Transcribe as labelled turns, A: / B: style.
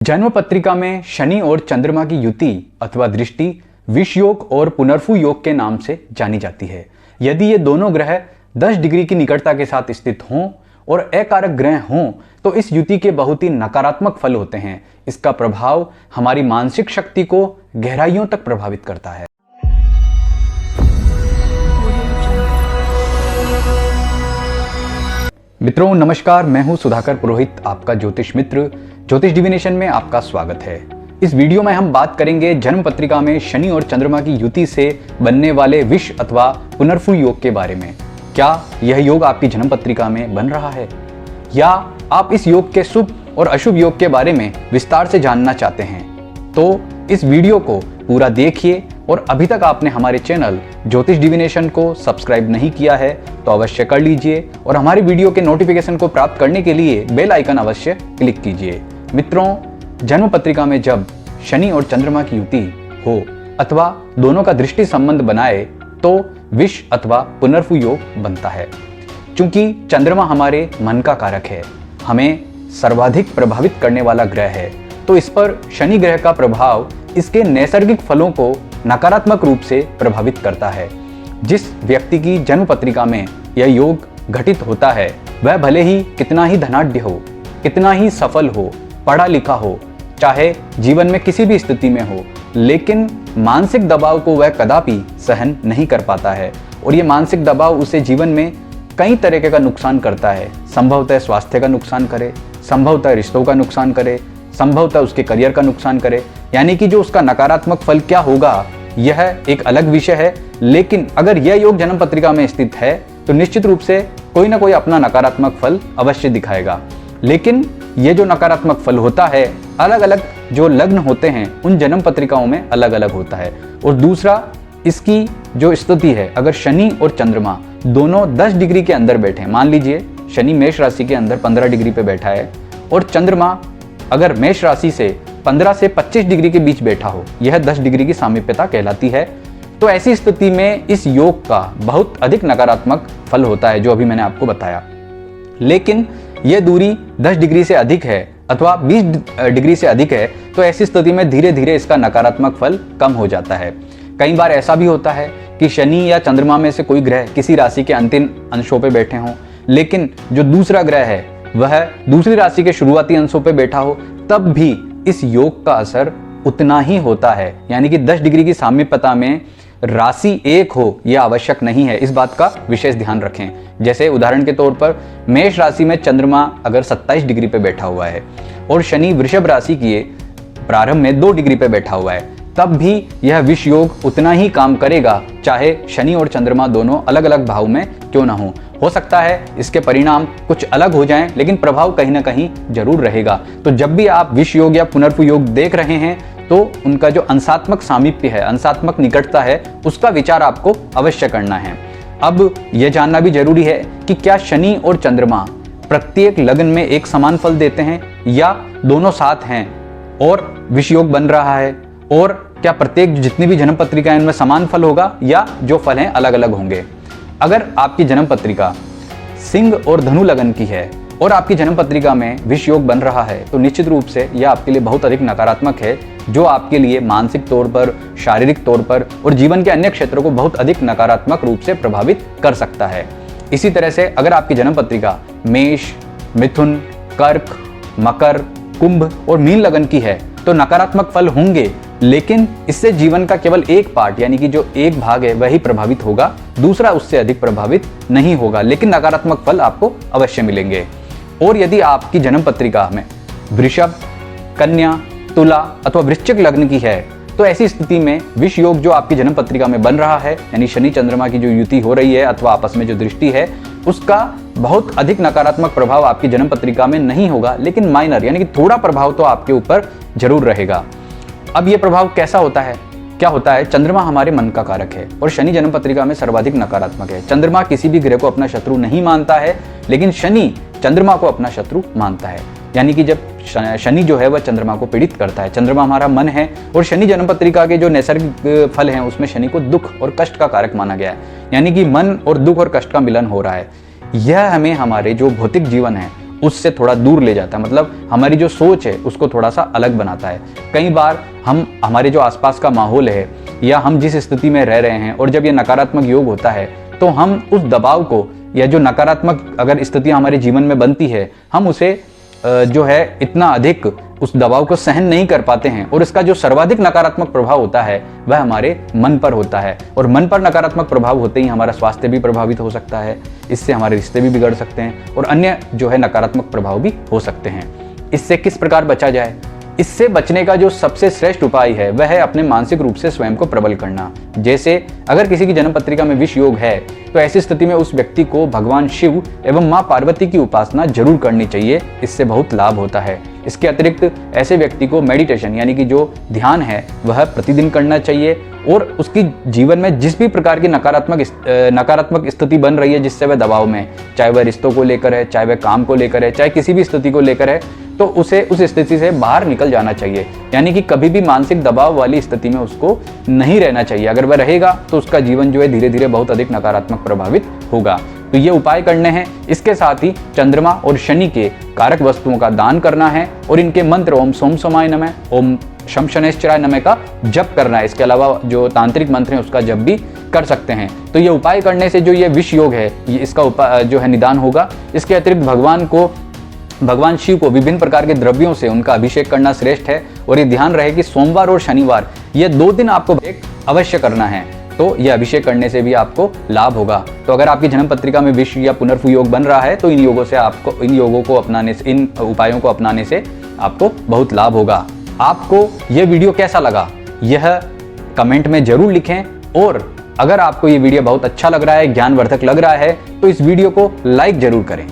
A: जन्म पत्रिका में शनि और चंद्रमा की युति अथवा दृष्टि विष योग और पुनर्फु योग के नाम से जानी जाती है। यदि ये दोनों ग्रह 10 डिग्री की निकटता के साथ स्थित हों और अकारक ग्रह हों तो इस युति के बहुत ही नकारात्मक फल होते हैं। इसका प्रभाव हमारी मानसिक शक्ति को गहराइयों तक प्रभावित करता है। मित्रों नमस्कार, मैं हूं सुधाकर पुरोहित, आपका ज्योतिष मित्र। ज्योतिष डिविनेशन में आपका स्वागत है। इस वीडियो में हम बात करेंगे जन्म पत्रिका में शनि और चंद्रमा की युति से बनने वाले विष अथवा पुनर्फु योग के बारे में। क्या यह योग आपकी जन्म पत्रिका में बन रहा है या आप इस योग के शुभ और अशुभ योग के बारे में विस्तार से जानना चाहते हैं तो इस वीडियो को पूरा देखिए। और अभी तक आपने हमारे चैनल ज्योतिष डिविनेशन को सब्सक्राइब नहीं किया है तो अवश्य कर लीजिए और हमारी वीडियो के नोटिफिकेशन को प्राप्त करने के लिए बेल आइकन अवश्य क्लिक कीजिए। मित्रों, जन्म पत्रिका में जब शनि और चंद्रमा की युति हो अथवा दोनों का दृष्टि संबंध बनाए तो विष अथवा पुनर्फु योग बनता है। क्योंकि चंद्रमा हमारे मन का कारक है, हमें सर्वाधिक प्रभावित करने वाला ग्रह है, तो इस पर शनि ग्रह का प्रभाव इसके नैसर्गिक फलों को नकारात्मक रूप से प्रभावित करता है। जिस व्यक्ति की जन्म पत्रिका में यह योग घटित होता है वह भले ही कितना ही धनाढ्य हो, कितना ही सफल हो, पढ़ा लिखा हो, चाहे जीवन में किसी भी स्थिति में हो, लेकिन मानसिक दबाव को वह कदापि सहन नहीं कर पाता है और ये मानसिक दबाव उसे जीवन में कई तरीके का नुकसान करता है। संभवतः स्वास्थ्य का नुकसान करे, संभवतः रिश्तों का नुकसान करे, संभवतः उसके करियर का नुकसान करे। यानी कि जो उसका नकारात्मक फल क्या होगा यह एक अलग विषय है, लेकिन अगर यह योग जन्म पत्रिका में स्थित है तो निश्चित रूप से कोई ना कोई अपना नकारात्मक फल अवश्य दिखाएगा। लेकिन यह जो नकारात्मक फल होता है अलग अलग जो लग्न होते हैं उन जन्म पत्रिकाओं में अलग अलग होता है। और दूसरा, इसकी जो स्थिति है, अगर शनि और चंद्रमा दोनों 10 डिग्री के अंदर बैठे, मान लीजिए शनि मेष राशि के अंदर 15 डिग्री पे बैठा है और चंद्रमा अगर मेष राशि से 15 से 25 डिग्री के बीच बैठा हो, यह 10 डिग्री की सामीप्यता कहलाती है। तो ऐसी स्थिति में इस योग का बहुत अधिक नकारात्मक फल होता है जो अभी मैंने आपको बताया। लेकिन यह दूरी 10 डिग्री से अधिक है अथवा 20 डिग्री से अधिक है तो ऐसी स्थिति में धीरे धीरे इसका नकारात्मक फल कम हो जाता है। कई बार ऐसा भी होता है कि शनि या चंद्रमा में से कोई ग्रह किसी राशि के अंतिम अंशों पर बैठे हों, लेकिन जो दूसरा ग्रह है वह दूसरी राशि के शुरुआती अंशों पर बैठा हो, तब भी इस योग का असर उतना ही होता है। यानी कि 10 डिग्री की सामीप्यता में राशि एक हो यह आवश्यक नहीं है, इस बात का विशेष ध्यान रखें। जैसे उदाहरण के तौर पर मेष राशि में चंद्रमा अगर 27 डिग्री पे बैठा हुआ है और शनि वृषभ राशि के प्रारंभ में 2 डिग्री पे बैठा हुआ है, तब भी यह विष योग उतना ही काम करेगा, चाहे शनि और चंद्रमा दोनों अलग अलग भाव में क्यों ना हो सकता है इसके परिणाम कुछ अलग हो जाएं, लेकिन प्रभाव कहीं ना कहीं जरूर रहेगा। तो जब भी आप विष योग या पुनर्फु योग देख रहे हैं तो उनका जो अंशात्मक सामीप्य है, अंशात्मक निकटता है, उसका विचार आपको अवश्य करना है। अब यह जानना भी जरूरी है कि क्या शनि और चंद्रमा प्रत्येक लग्न में एक समान फल देते हैं या दोनों साथ हैं और विष योग बन रहा है, और क्या प्रत्येक जितनी भी जन्म पत्रिकाएं इनमें समान फल होगा या जो फल हैं अलग अलग होंगे। अगर आपकी जन्म पत्रिका सिंह और धनु लगन की है और आपकी जन्म पत्रिका में विष योग बन रहा है तो निश्चित रूप से यह आपके लिए बहुत अधिक नकारात्मक है, जो आपके लिए मानसिक तौर पर, शारीरिक तौर पर और जीवन के अन्य क्षेत्रों को बहुत अधिक नकारात्मक रूप से प्रभावित कर सकता है। इसी तरह से अगर आपकी जन्म पत्रिका मेष, मिथुन, कर्क, मकर, कुंभ और मीन लगन की है तो नकारात्मक फल होंगे, लेकिन इससे जीवन का केवल एक पार्ट यानी कि जो एक भाग है वही प्रभावित होगा, दूसरा उससे अधिक प्रभावित नहीं होगा, लेकिन नकारात्मक फल आपको अवश्य मिलेंगे। और यदि आपकी जन्म पत्रिका में वृषभ, कन्या, तुला अथवा वृश्चिक लग्न की है तो ऐसी स्थिति में विष योग जो आपकी जन्म पत्रिका में बन रहा है, यानी शनि चंद्रमा की जो युति हो रही है अथवा आपस में जो दृष्टि है, उसका बहुत अधिक नकारात्मक प्रभाव आपकी जन्म पत्रिका में नहीं होगा, लेकिन माइनर यानी कि थोड़ा प्रभाव तो आपके ऊपर जरूर रहेगा। अब यह प्रभाव कैसा होता है, क्या होता है? चंद्रमा हमारे मन का कारक है और शनि जन्म पत्रिका में सर्वाधिक नकारात्मक है। चंद्रमा किसी भी ग्रह को अपना शत्रु नहीं मानता है, लेकिन शनि चंद्रमा को अपना शत्रु मानता है। यानी कि जब शनि जो है वह चंद्रमा को पीड़ित करता है। चंद्रमा हमारा मन है और शनि जन्म पत्रिका के जो नैसर्गिक फल हैं उसमें शनि को दुख और कष्ट का कारक माना गया है। यानी कि मन और दुख और कष्ट का मिलन हो रहा है। यह हमें हमारे जो भौतिक जीवन है उससे थोड़ा दूर ले जाता है, मतलब हमारी जो सोच है उसको थोड़ा सा अलग बनाता है। कई बार हम हमारे जो आसपास का माहौल है या हम जिस स्थिति में रह रहे हैं, और जब ये नकारात्मक योग होता है तो हम उस दबाव को या जो नकारात्मक अगर स्थितियां हमारे जीवन में बनती है, हम उसे जो है इतना अधिक उस दबाव को सहन नहीं कर पाते हैं, और इसका जो सर्वाधिक नकारात्मक प्रभाव होता है वह हमारे मन पर होता है। और मन पर नकारात्मक प्रभाव होते ही हमारा स्वास्थ्य भी प्रभावित हो सकता है, इससे हमारे रिश्ते भी बिगड़ सकते हैं और अन्य जो है नकारात्मक प्रभाव भी हो सकते हैं। इससे किस प्रकार बचा जाए? इससे बचने का जो सबसे श्रेष्ठ उपाय है वह है अपने मानसिक रूप से स्वयं को प्रबल करना। जैसे अगर किसी की जन्म पत्रिका में विष योग है तो ऐसी स्थिति में उस व्यक्ति को भगवान शिव एवं मां पार्वती की उपासना जरूर करनी चाहिए, इससे बहुत लाभ होता है। इसके अतिरिक्त ऐसे व्यक्ति को मेडिटेशन यानी कि जो ध्यान है वह प्रतिदिन करना चाहिए, और उसकी जीवन में जिस भी प्रकार की नकारात्मक स्थिति बन रही है जिससे वह दबाव में, चाहे वह रिश्तों को लेकर है, चाहे वह काम को लेकर है, चाहे किसी भी स्थिति को लेकर है, तो उसे उस स्थिति से बाहर निकल जाना चाहिए। यानी कि कभी भी मानसिक दबाव वाली स्थिति में उसको नहीं रहना चाहिए। अगर वह रहेगा तो उसका जीवन जो है धीरे धीरे बहुत अधिक नकारात्मक प्रभावित होगा। तो ये उपाय करने हैं। इसके साथ ही चंद्रमा और शनि के कारक वस्तुओं का दान करना है, और इनके मंत्र ओम सोम सोमाय नमः, ओम शम शनैश्चराय नमः का जप करना है। इसके अलावा जो तांत्रिक मंत्र हैं उसका जप भी कर सकते हैं। तो ये उपाय करने से जो ये विष योग है ये इसका उपाय जो है निदान होगा। इसके अतिरिक्त भगवान शिव को विभिन्न प्रकार के द्रव्यों से उनका अभिषेक करना श्रेष्ठ है, और ये ध्यान रहे कि सोमवार और शनिवार ये 2 दिन आपको अवश्य करना है, तो यह अभिषेक करने से भी आपको लाभ होगा। तो अगर आपकी जन्म पत्रिका में विष या पुनर्फु योग बन रहा है तो इन उपायों को अपनाने से आपको बहुत लाभ होगा। आपको यह वीडियो कैसा लगा यह कमेंट में जरूर लिखें, और अगर आपको ये वीडियो बहुत अच्छा लग रहा है, ज्ञानवर्धक लग रहा है, तो इस वीडियो को लाइक जरूर करें।